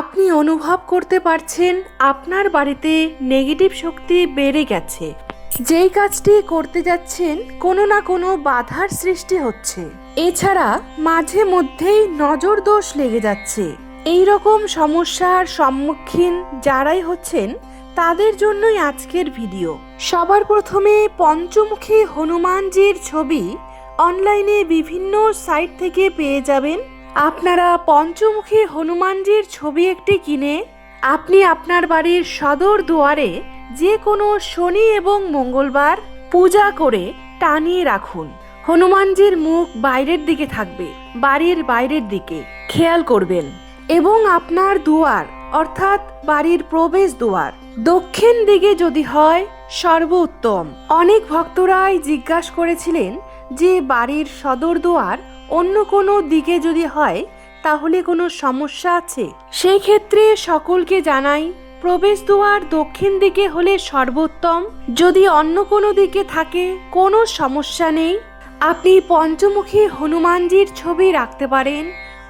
আপনি অনুভব করতে পারছেন আপনার বাড়িতে নেগেটিভ শক্তি বেড়ে গেছে। যেই কাজটি করতে যাচ্ছেন কোনো না কোনো বাধার সৃষ্টি হচ্ছে। এছাড়া মাঝে মধ্যেই নজর দোষ লেগে যাচ্ছে। এই রকম সমস্যার সম্মুখীন যারাই হচ্ছেন তাদের জন্যই আজকের ভিডিও। সবার প্রথমে পঞ্চমুখী হনুমানজির ছবি অনলাইনে বিভিন্ন সাইট থেকে পেয়ে যাবেন। আপনারা পঞ্চমুখী হনুমানজির ছবি একটি কিনে আপনি আপনার বাড়ির সদর দুয়ারে যে কোনো শনি এবং মঙ্গলবার পূজা করে টানিয়ে রাখুন। হনুমানজির মুখ বাইরের দিকে থাকবে, বাড়ির বাইরের দিকে খেয়াল করবেন। এবং আপনার দুয়ার অর্থাৎ বাড়ির প্রবেশ দুয়ার দক্ষিণ দিকে যদি হয় সর্বোত্তম। অনেক ভক্তরাই জিজ্ঞাসা করেছিলেন যে বাড়ির সদর দুয়ার অন্য কোনো দিকে যদি হয় তাহলে কোনো সমস্যা আছে। সেই ক্ষেত্রে সকলকে জানাই প্রবেশ দুয়ার দক্ষিণ দিকে হলে সর্বোত্তম। যদি অন্য কোনো দিকে থাকে কোনো সমস্যা নেই। আপনি পঞ্চমুখী হনুমানজির ছবি রাখতে পারেন,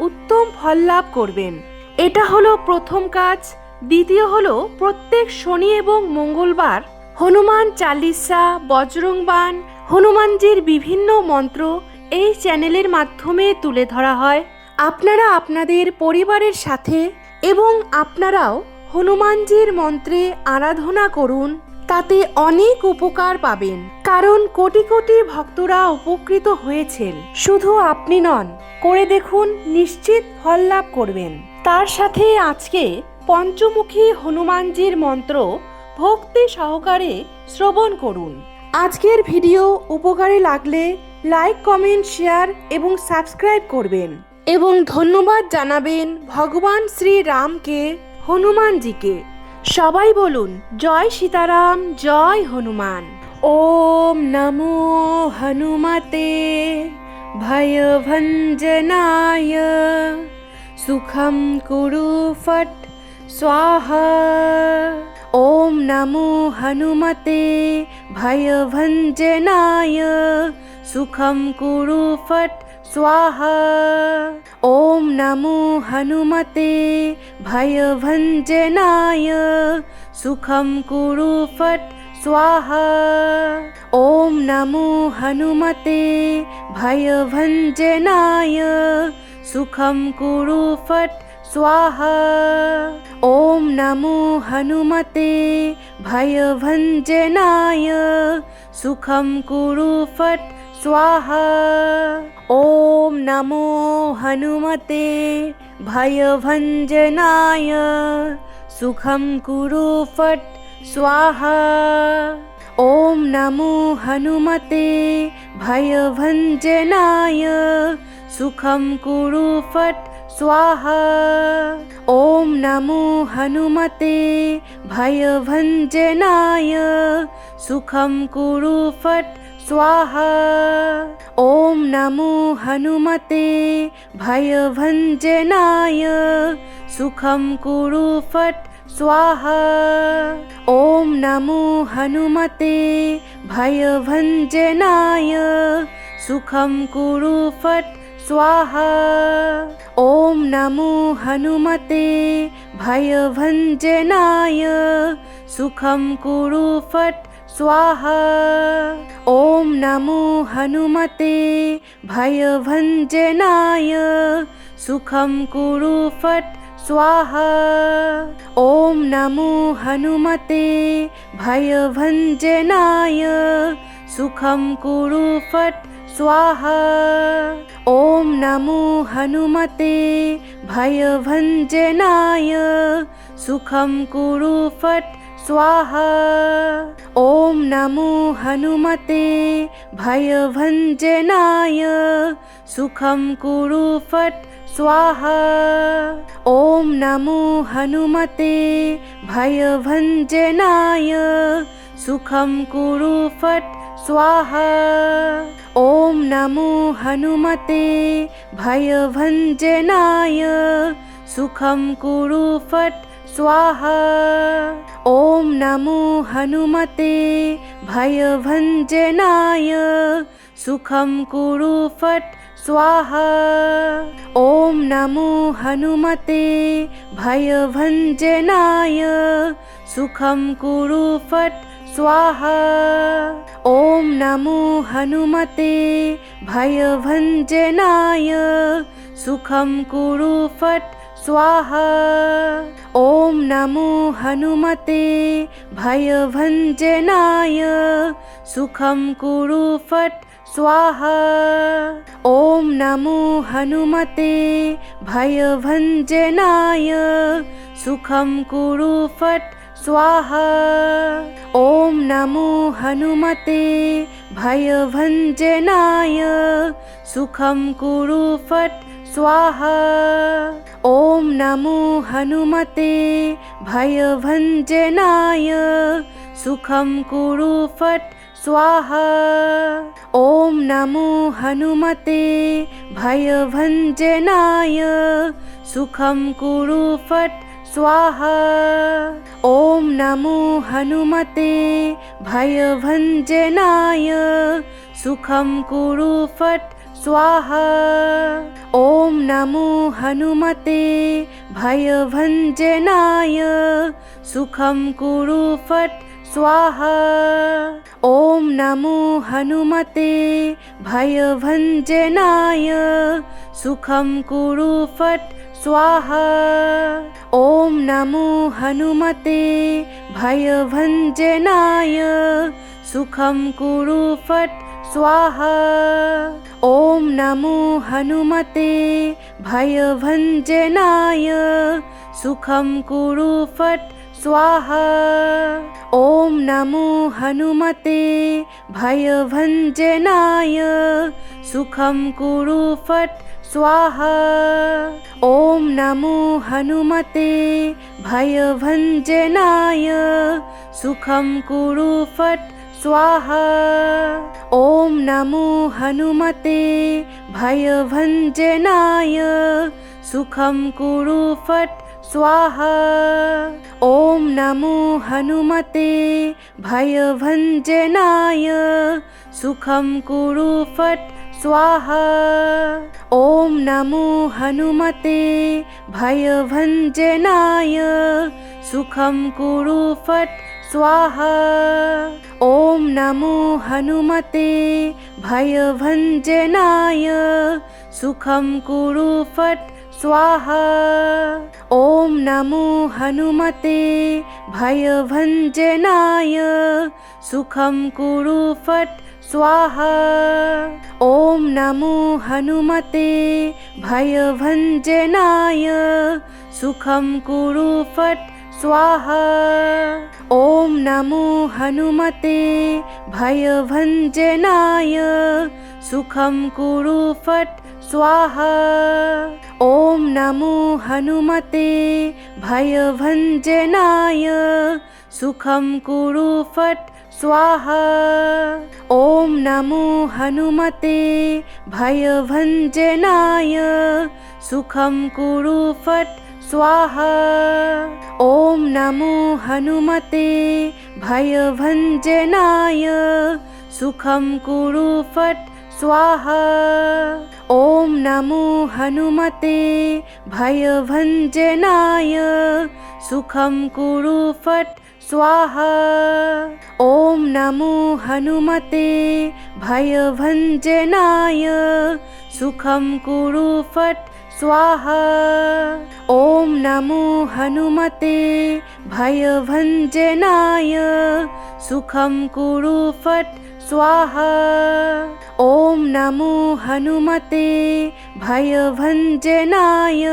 উত্তম ফল লাভ করবেন। এটা হলো প্রথম কাজ। দ্বিতীয় হলো প্রত্যেক শনি এবং মঙ্গলবার হনুমান চালিসা, বজরংবাণ, হনুমানজির বিভিন্ন মন্ত্র এই চ্যানেলের মাধ্যমে তুলে ধরা হয়। আপনারা আপনাদের পরিবারের সাথে এবং আপনারাও হনুমানজির মন্ত্রে আরাধনা করুন, তাতে অনেক উপকার পাবেন। কারণ কোটি কোটি ভক্তরা উপকৃত হয়েছেন। শুধু আপনি নন, করে দেখুন, নিশ্চিত ফল লাভ করবেন। তার সাথে আজকে পঞ্চমুখী হনুমানজির মন্ত্র ভক্তি সহকারে শ্রবণ করুন। আজকের ভিডিও উপকারে লাগলে লাইক, কমেন্ট, শেয়ার এবং সাবস্ক্রাইব করবেন এবং ধন্যবাদ জানাবেন ভগবান শ্রী রামকে, হনুমানজিকে। সবাই বলুন জয় সীতারাম, জয় হনুমান। ওম নমো হনুমতে ভয়ভঞ্জনায় সুখম কুরু ফট स्वाहा। ओम नमो हनुमते भयभञ्जनाय सुखं कुरु फट स्वाहा। ओम नमो हनुमते भयभञ्जनाय सुखं कुरु फट स्वाहा। ओम नमो हनुमते भयभञ्जनाय सुखं कुरु फट स्वाहा। ओम नमो हनुमते भयभञ्जनाय सुखं कुरु फट स्वाहा। ओम नमो हनुमते भयभञ्जनाय सुखं कुरु फट स्वाहा। ओम नमो हनुमते भयभञ्जनाय सुखं कुरु फट स्वाहा। ओम नमो हनुमते भयभञ्जनाय सुखं कुरु फट स्वाहा। ओम नमो हनुमते भयभञ्जनाय सुखं कुरु फट स्वाहा। ओम नमो हनुमते भयभञ्जनाय सुखं कुरु फट स्वाहा। ओम नमो हनुमते भयभञ्जनाय सुखं कुरु फट स्वाहा। ओम नमो हनुमते भयभञ्जनाय सुखं कुरु फट स्वाहा। ओम नमो हनुमते भयभञ्जनाय सुखं कुरु फट स्वाहा। ओम नमो हनुमते भयभञ्जनाय सुखं कुरु फट स्वाहा। ओम नमो हनुमते भयभञ्जनाय सुखं कुरु फट स्वाहा। ओम नमो हनुमते भयभञ्जनाय सुखं कुरु फट स्वाहा। ओम नमो हनुमते भयभञ्जनाय सुखं कुरु फट स्वाहा। ओम नमो हनुमते भयभञ्जनाय सुखं कुरु फट स्वाहा। ॐ नमो हनुमते भयभञ्जनाय सुखं कुरु फट् स्वाहा। ॐ नमो हनुमते भयभञ्जनाय सुखं कुरु फट् स्वाहा। ॐ नमो हनुमते भयभञ्जनाय सुखं कुरु फट् स्वाहा। ॐ नमो हनुमते भयभञ्जनाय सुखं कुरु फट् स्वाहा। ॐ नमो हनुमते भयभञ्जनाय सुखं कुरु फट् स्वाहा। ॐ नमो हनुमते भयभञ्जनाय सुखं कुरु फट् स्वाहा। ॐ नमो हनुमते भयभञ्जनाय सुखं कुरु फट् स्वाहा। ॐ नमो हनुमते भयभञ्जनाय सुखं कुरु फट् स्वाहा। ॐ नमो हनुमते भयभञ्जनाय सुखं कुरु फट् स्वाहा। ॐ नमो हनुमते भयभञ्जनाय सुखं कुरु फट् स्वाहा। ॐ नमो हनुमते भयभञ्जनाय सुखं कुरु फट् स्वाहा। ॐ नमो हनुमते भयभञ्जनाय सुखं कुरु फट् स्वाहा। ॐ नमो हनुमते भयभञ्जनाय सुखं कुरु फट् स्वाहा। ॐ नमो हनुमते भयभञ्जनाय सुखं कुरु फट् स्वाहा। ॐ नमो हनुमते भयभञ्जनाय सुखं कुरु फट् स्वाहा। ॐ नमो हनुमते भयभञ्जनाय सुखं कुरु फट् स्वाहा। ॐ नमो हनुमते भयभञ्जनाय सुखं कुरु फट् स्वाहा। ॐ नमो हनुमते भयभञ्जनाय सुखं कुरु फट् स्वाहा। ॐ नमो हनुमते भयभञ्जनाय सुखं कुरु फट् स्वाहा। ॐ नमो हनुमते भयभञ्जनाय सुखं कुरु फट् स्वाहा। ॐ नमो हनुमते भयभञ्जनाय सुखं कुरु फट् स्वाहा। ॐ नमो हनुमते भयभञ्जनाय सुखं कुरु फट् स्वाहा। ॐ नमो हनुमते भयभञ्जनाय सुखं कुरु फट् स्वाहा। ॐ नमो हनुमते भयभञ्जनाय सुखं कुरु फट् स्वाहा। ॐ नमो हनुमते भयभञ्जनाय सुखं कुरु फट् स्वाहा। ॐ नमो हनुमते भयभञ्जनाय सुखं कुरु फट् स्वाहा। ॐ नमो हनुमते भयभञ्जनाय सुखं कुरु फट् स्वाहा। ॐ नमो हनुमते भयभञ्जनाय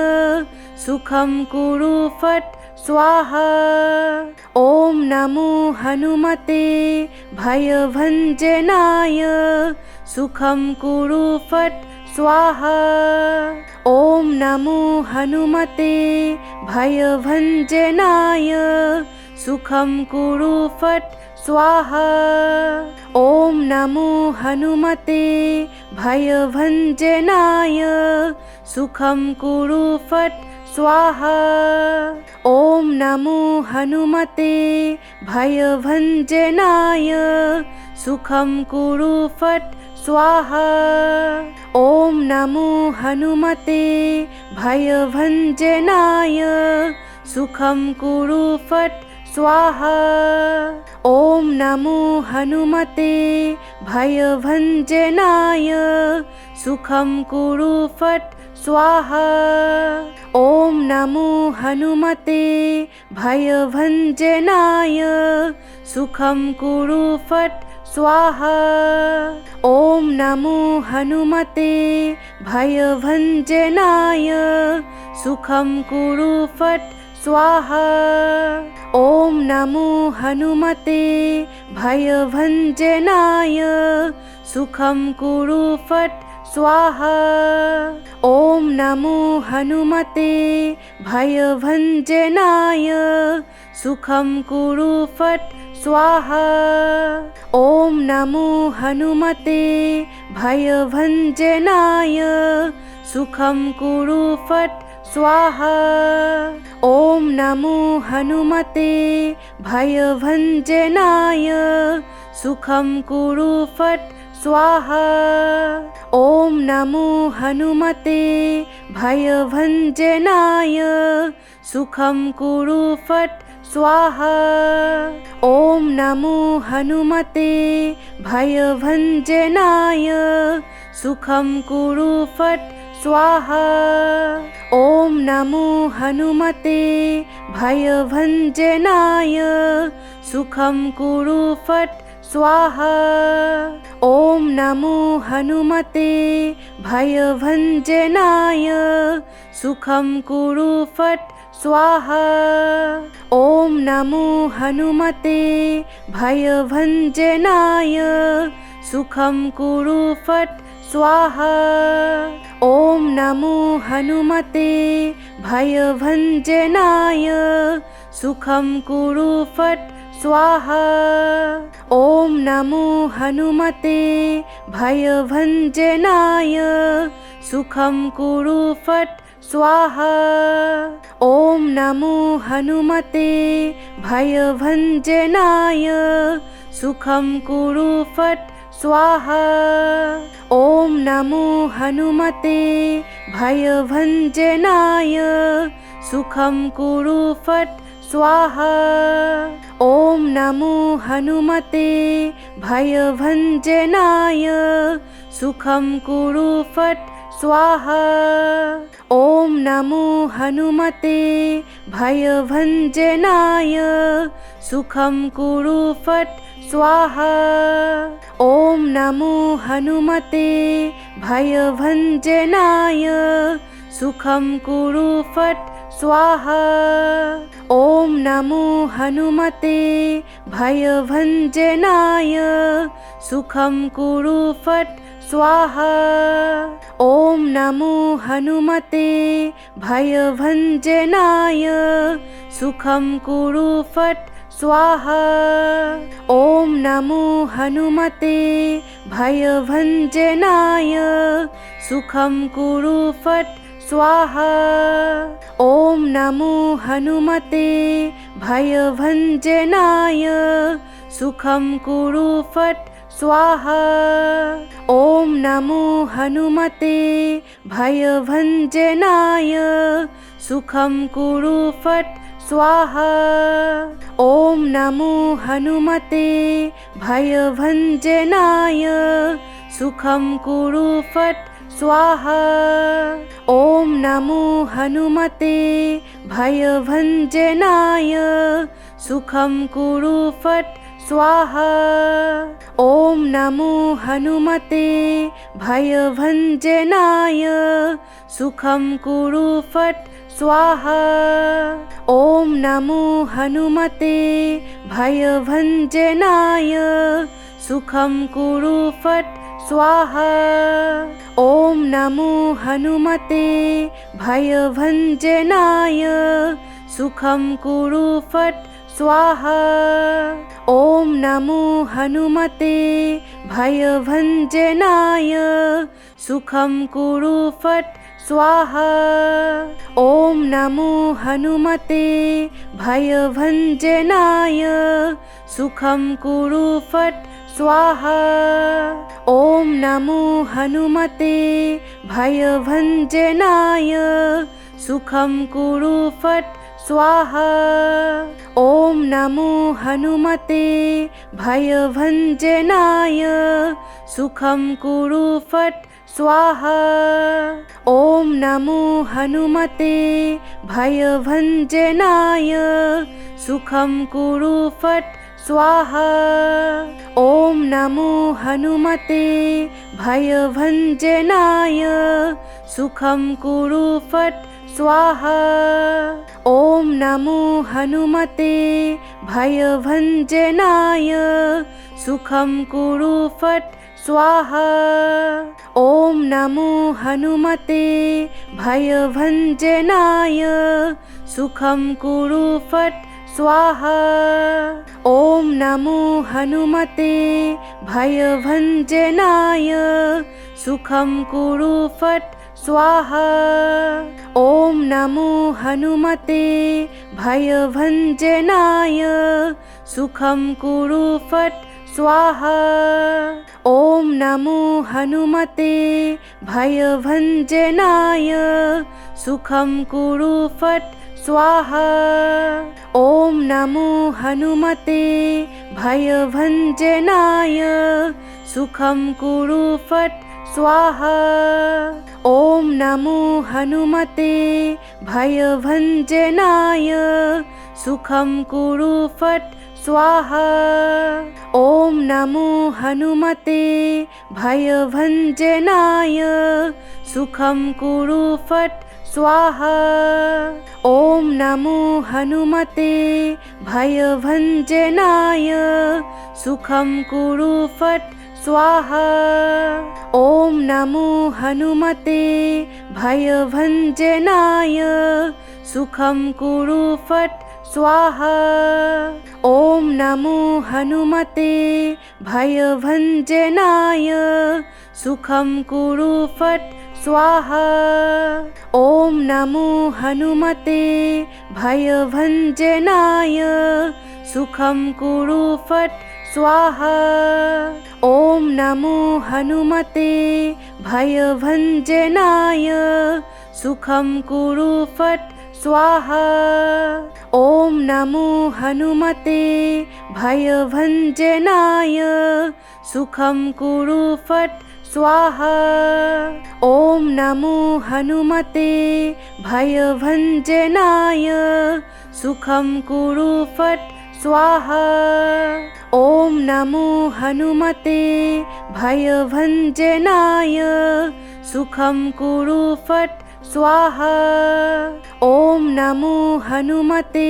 सुखं कुरु फट् स्वाहा। ॐ नमो हनुमते भयभञ्जनाय सुखं कुरु फट् स्वाहा। ॐ नमो हनुमते भयभञ्जनाय सुखं कुरु फट् स्वाहा। ॐ नमो हनुमते भयभञ्जनाय सुखं कुरु फट् स्वाहा। ॐ नमो हनुमते भयभञ्जनाय सुखं कुरु फट् स्वाहा। ॐ नमो हनुमते भयभञ्जनाय सुखं कुरु फट् स्वाहा। ॐ नमो हनुमते भयभञ्जनाय सुखं कुरु फट् स्वाहा। ॐ नमो हनुमते भयभञ्जनाय सुखं कुरु फट् स्वाहा। ॐ नमो हनुमते भयभञ्जनाय सुखं कुरु फट् स्वाहा। ॐ नमो हनुमते भयभञ्जनाय सुखं कुरु फट् स्वाहा। ॐ नमो हनुमते भयभञ्जनाय सुखं कुरु फट् स्वाहा। ॐ नमो हनुमते भयभञ्जनाय सुखं कुरु फट् स्वाहा। ॐ नमो हनुमते भयभञ्जनाय सुखं कुरु फट् स्वाहा। ॐ नमो हनुमते भयभञ्जनाय सुखं कुरु फट् स्वाहा। ॐ नमो हनुमते भयभञ्जनाय सुखं कुरु फट् स्वाहा। ॐ नमो हनुमते भयभञ्जनाय सुखं कुरु फट् स्वाहा। ॐ नमो हनुमते भयभञ्जनाय सुखं कुरु फट् स्वाहा। ॐ नमो हनुमते भयभञ्जनाय सुखं कुरु फट् स्वाहा। ॐ नमो हनुमते भयभञ्जनाय सुखं कुरु फट् स्वाहा। ॐ नमो हनुमते भयभञ्जनाय सुखं कुरु फट् स्वाहा। ॐ नमो हनुमते भयभञ्जनाय सुखं कुरु फट् स्वाहा। ॐ नमो हनुमते भयभञ्जनाय सुखं कुरु फट् स्वाहा। ॐ नमो हनुमते भयभञ्जनाय सुखं कुरु फट् स्वाहा। ॐ नमो हनुमते भयभञ्जनाय सुखं कुरु फट् स्वाहा। ॐ नमो हनुमते भयभञ्जनाय सुखं कुरु फट् स्वाहा। ॐ नमो हनुमते भयभञ्जनाय सुखं कुरु फट् स्वाहा। ॐ नमो हनुमते भयभञ्जनाय सुखं कुरु फट् स्वाहा। ॐ नमो हनुमते भयभञ्जनाय सुखं कुरु फट् स्वाहा। ॐ नमो हनुमते भयभञ्जनाय सुखं कुरु फट् स्वाहा। ॐ नमो हनुमते भयभञ्जनाय सुखं कुरु फट् स्वाहा। ॐ नमो हनुमते भयभञ्जनाय सुखं कुरु फट् स्वाहा। ॐ नमो हनुमते भयभञ्जनाय सुखं कुरु फट् स्वाहा। ॐ नमो हनुमते भयभञ्जनाय सुखं कुरु फट् स्वाहा। ॐ नमो हनुमते भयभञ्जनाय सुखं कुरु फट् स्वाहा। ॐ नमो हनुमते भयभञ्जनाय सुखं कुरु फट् स्वाहा। ॐ नमो हनुमते भयभञ्जनाय सुखं कुरु फट् स्वाहा। ॐ नमो हनुमते भयभञ्जनाय सुखं कुरु फट् स्वाहा। ॐ नमो हनुमते भयभञ्जनाय सुखं कुरु फट् स्वाहा। ॐ नमो हनुमते भयभञ्जनाय सुखं कुरु फट् स्वाहा। ॐ नमो हनुमते भयभञ्जनाय सुखं कुरु फट् स्वाहा। ॐ नमो हनुमते भयभञ्जनाय सुखं कुरु फट् स्वाहा। ॐ नमो हनुमते भयभञ्जनाय सुखं कुरु फट् स्वाहा। ॐ नमो हनुमते भयभञ्जनाय सुखं कुरु फट् स्वाहा। ॐ नमो हनुमते भयभञ्जनाय सुखं कुरु फट् स्वाहा। ॐ नमो हनुमते भयभञ्जनाय सुखं कुरु फट् स्वाहा। ॐ नमो हनुमते भयभञ्जनाय सुखं कुरु फट् स्वाहा। ॐ नमो हनुमते भयभञ्जनाय सुखं कुरु फट् स्वाहा। ॐ नमो हनुमते भयभञ्जनाय सुखं कुरु फट् स्वाहा। ॐ नमो हनुमते भयभञ्जनाय सुखं कुरु फट् स्वाहा। ॐ नमो हनुमते भयभञ्जनाय सुखं कुरु फट् स्वाहा। ॐ नमो हनुमते भयभञ्जनाय सुखं कुरु फट् स्वाहा। ॐ नमो हनुमते भयभञ्जनाय सुखं कुरु फट् स्वाहा। ॐ नमो हनुमते भयभञ्जनाय सुखं कुरु फट् स्वाहा। ॐ नमो हनुमते भयभञ्जनाय सुखं कुरु फट् स्वाहा। ॐ नमो हनुमते भयभञ्जनाय सुखं कुरु फट् स्वाहा। ॐ नमो हनुमते भयभञ्जनाय सुखं कुरु फट् स्वाहा। ॐ नमो हनुमते भयभञ्जनाय सुखं कुरु फट् स्वाहा। ॐ नमो हनुमते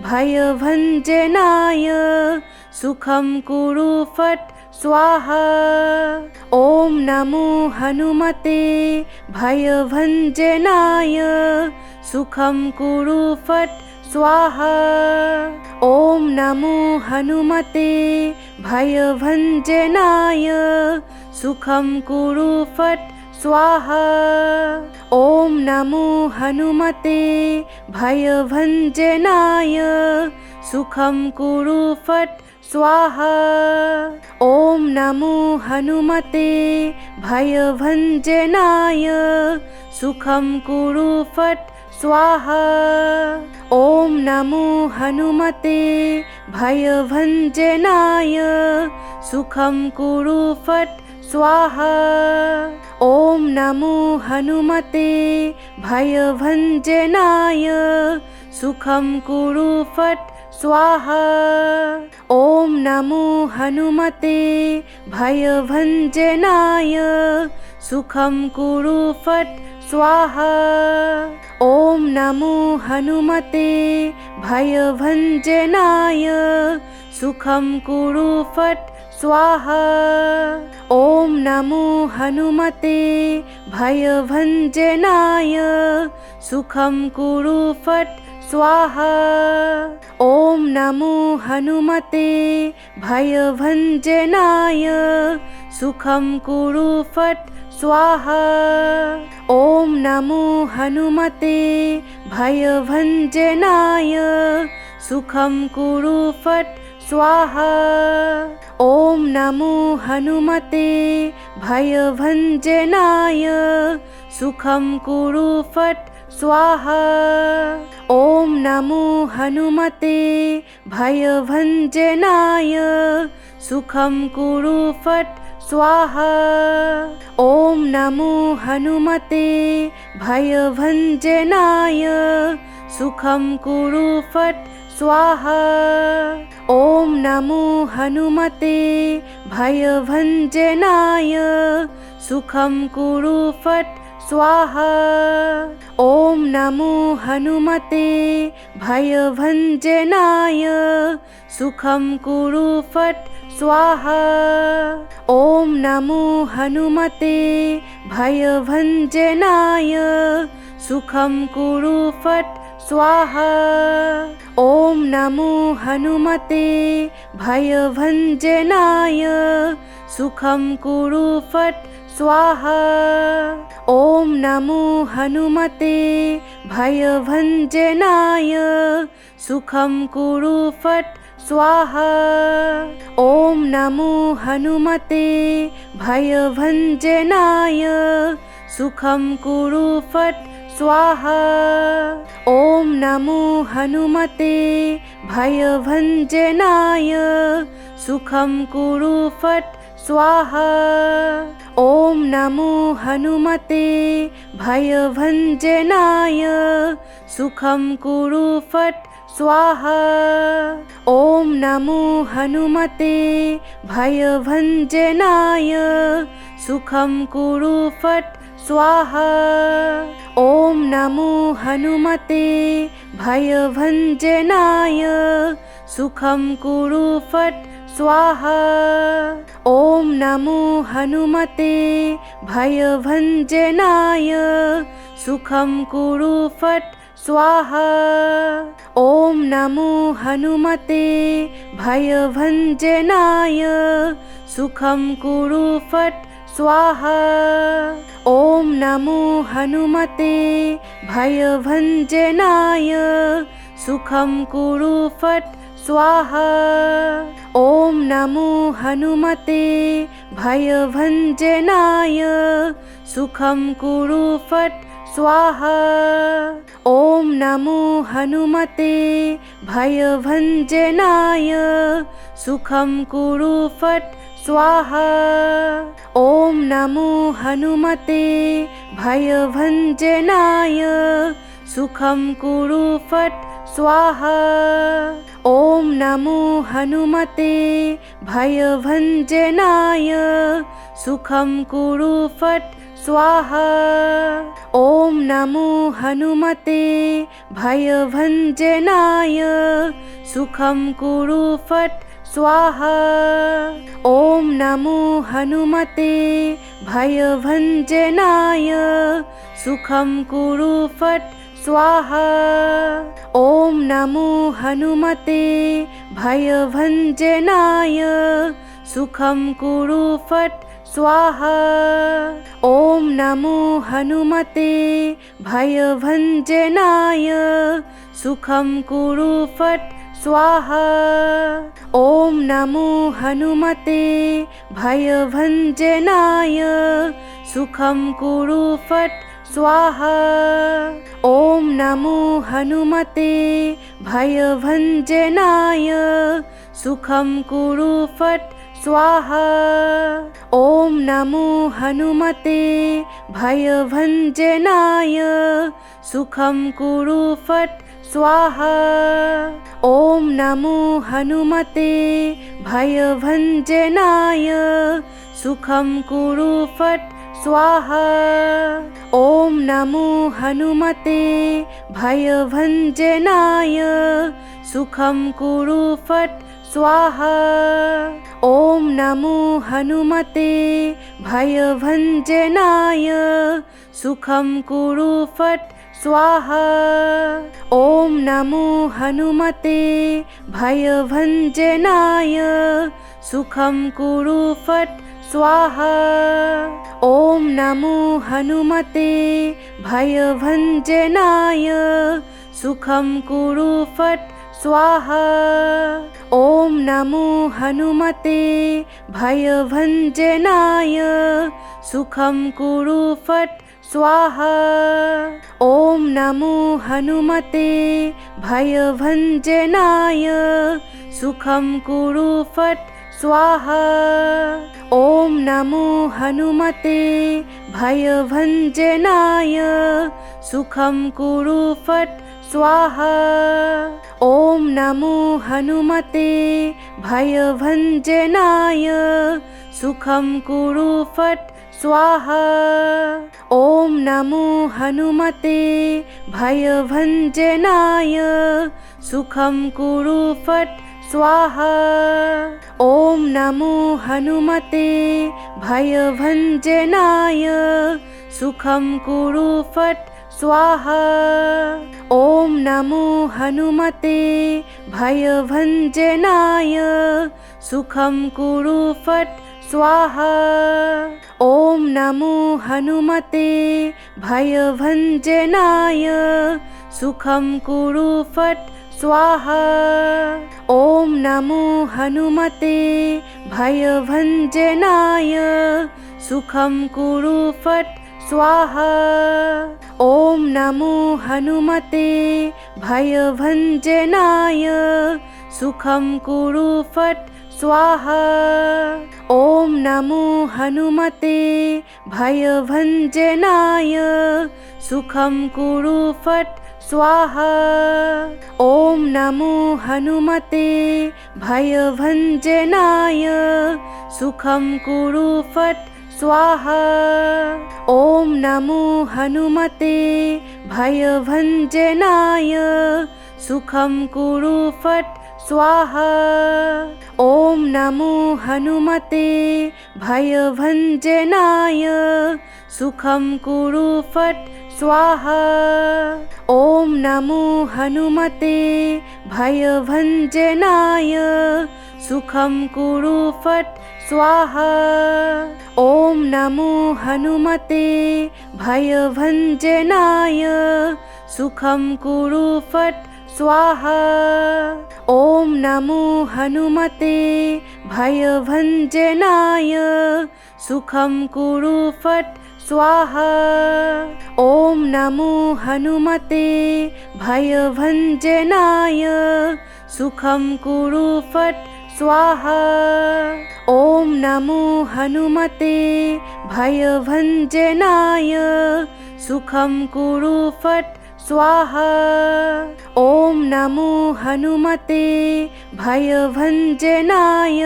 भयभञ्जनाय सुखं कुरु फट् स्वाहा। ॐ नमो हनुमते भयभञ्जनाय सुखं कुरु फट् स्वाहा। ॐ नमो हनुमते भयभञ्जनाय सुखं कुरु फट् स्वाहा। ॐ नमो हनुमते भयभञ्जनाय सुखं कुरु फट् स्वाहा। ॐ नमो हनुमते भयभञ्जनाय सुखं कुरु फट् स्वाहा। ॐ नमो हनुमते भयभञ्जनाय सुखं कुरु फट् स्वाहा। ॐ नमो हनुमते भयभञ्जनाय सुखं कुरु फट् स्वाहा। ॐ नमो हनुमते भयभञ्जनाय सुखं कुरु फट् स्वाहा। ॐ नमो हनुमते भयभञ्जनाय सुखं कुरु फट् स्वाहा। ॐ नमो हनुमते भयभञ्जनाय सुखं कुरु फट् स्वाहा। ॐ नमो हनुमते भयभञ्जनाय सुखं कुरु फट् स्वाहा। ॐ नमो हनुमते भयभञ्जनाय सुखं कुरु फट् स्वाहा। ॐ नमो हनुमते भयभञ्जनाय सुखं कुरु फट् स्वाहा। ॐ नमो हनुमते भयभञ्जनाय सुखं कुरु फट् स्वाहा। ॐ नमो हनुमते भयभञ्जनाय सुखं कुरु फट् स्वाहा। ॐ नमो हनुमते भयभञ्जनाय सुखं कुरु फट् स्वाहा। ॐ नमो हनुमते भयभञ्जनाय सुखं कुरु फट् स्वाहा। ॐ नमो हनुमते भयभञ्जनाय सुखं कुरु फट् स्वाहा। ॐ नमो हनुमते भयभञ्जनाय सुखं कुरु फट् स्वाहा। ॐ नमो हनुमते भयभञ्जनाय सुखं कुरु फट् स्वाहा। ॐ नमो हनुमते भयभञ्जनाय सुखं कुरु फट् स्वाहा। ॐ नमो हनुमते भयभञ्जनाय सुखं कुरु फट् स्वाहा। ॐ नमो हनुमते भयभञ्जनाय सुखं कुरु फट् स्वाहा। ॐ नमो हनुमते भयभञ्जनाय सुखं कुरु फट् स्वाहा। ॐ नमो हनुमते भयभञ्जनाय सुखं कुरु फट् स्वाहा। ॐ नमो हनुमते भयभञ्जनाय सुखं कुरु फट् स्वाहा। ॐ नमो हनुमते भयभञ्जनाय सुखं कुरु फट् स्वाहा। ॐ नमो हनुमते भयभञ्जनाय सुखं कुरु फट् स्वाहा। ॐ नमो हनुमते भयभञ्जनाय सुखं कुरु फट् स्वाहा। ॐ नमो हनुमते भयभञ्जनाय सुखं कुरु फट् स्वाहा। ॐ नमो हनुमते भयभञ्जनाय सुखं कुरु फट् स्वाहा। ॐ नमो हनुमते भयभञ्जनाय सुखं कुरु फट् स्वाहा। ॐ नमो हनुमते भयभञ्जनाय सुखं कुरु फट् स्वाहा। ॐ नमो हनुमते भयभञ्जनाय सुखं कुरु फट् स्वाहा। ॐ नमो हनुमते भयभञ्जनाय सुखं कुरु फट् स्वाहा। ॐ नमो हनुमते भयभञ्जनाय सुखं कुरु फट् स्वाहा। ॐ नमो हनुमते भयभञ्जनाय सुखं कुरु फट् स्वाहा। ॐ नमो हनुमते भयभञ्जनाय सुखं कुरु फट् स्वाहा। ॐ नमो हनुमते भयभञ्जनाय सुखं कुरु फट् स्वाहा। ॐ नमो हनुमते भयभञ्जनाय सुखं कुरु फट् स्वाहा। ॐ नमो हनुमते भयभञ्जनाय सुखं कुरु फट् स्वाहा। ॐ नमो हनुमते भयभञ्जनाय सुखं कुरु फट् स्वाहा। ॐ नमो हनुमते भयभञ्जनाय सुखं कुरु फट् स्वाहा। ॐ नमो हनुमते भयभञ्जनाय सुखं कुरु फट् स्वाहा। ॐ नमो हनुमते भयभञ्जनाय सुखं कुरु फट् स्वाहा। ॐ नमो हनुमते भयभञ्जनाय सुखं कुरु फट् स्वाहा। ॐ नमो हनुमते भयभञ्जनाय सुखं कुरु फट् स्वाहा। ॐ नमो हनुमते भयभञ्जनाय सुखं कुरु फट् स्वाहा। ॐ नमो हनुमते भयभञ्जनाय सुखं कुरु फट् स्वाहा। ॐ नमो हनुमते भयभञ्जनाय सुखं कुरु फट् स्वाहा। ॐ नमो हनुमते भयभञ्जनाय सुखं कुरु फट् स्वाहा। ॐ नमो हनुमते भयभञ्जनाय सुखं कुरु फट् स्वाहा। ॐ नमो हनुमते भयभञ्जनाय सुखं कुरु फट् स्वाहा। ॐ नमो हनुमते भयभञ्जनाय सुखं कुरु फट् स्वाहा। ॐ नमो हनुमते भयभञ्जनाय सुखं कुरु फट् स्वाहा। ॐ नमो हनुमते भयभञ्जनाय सुखं कुरु फट् स्वाहा। ॐ नमो हनुमते भयभञ्जनाय सुखं कुरु फट् स्वाहा। ॐ नमो हनुमते भयभञ्जनाय सुखं कुरु फट् स्वाहा। ॐ नमो हनुमते भयभञ्जनाय सुखं कुरु फट् स्वाहा। ॐ नमो हनुमते भयभञ्जनाय सुखं कुरु फट् स्वाहा। ॐ नमो हनुमते भयभञ्जनाय सुखं कुरु फट् स्वाहा। ॐ नमो हनुमते भयभञ्जनाय सुखं कुरु फट् स्वाहा। ॐ नमो हनुमते भयभञ्जनाय सुखं कुरु फट् स्वाहा। ॐ नमो हनुमते भयभञ्जनाय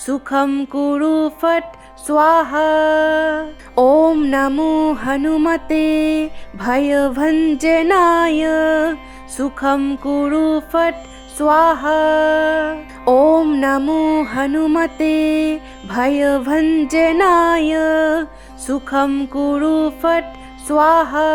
सुखं कुरु फट् स्वाहा। ॐ नमो हनुमते भयभञ्जनाय सुखं कुरु फट् स्वाहा। ॐ नमो हनुमते भयभञ्जनाय सुखं कुरु फट् स्वाहा।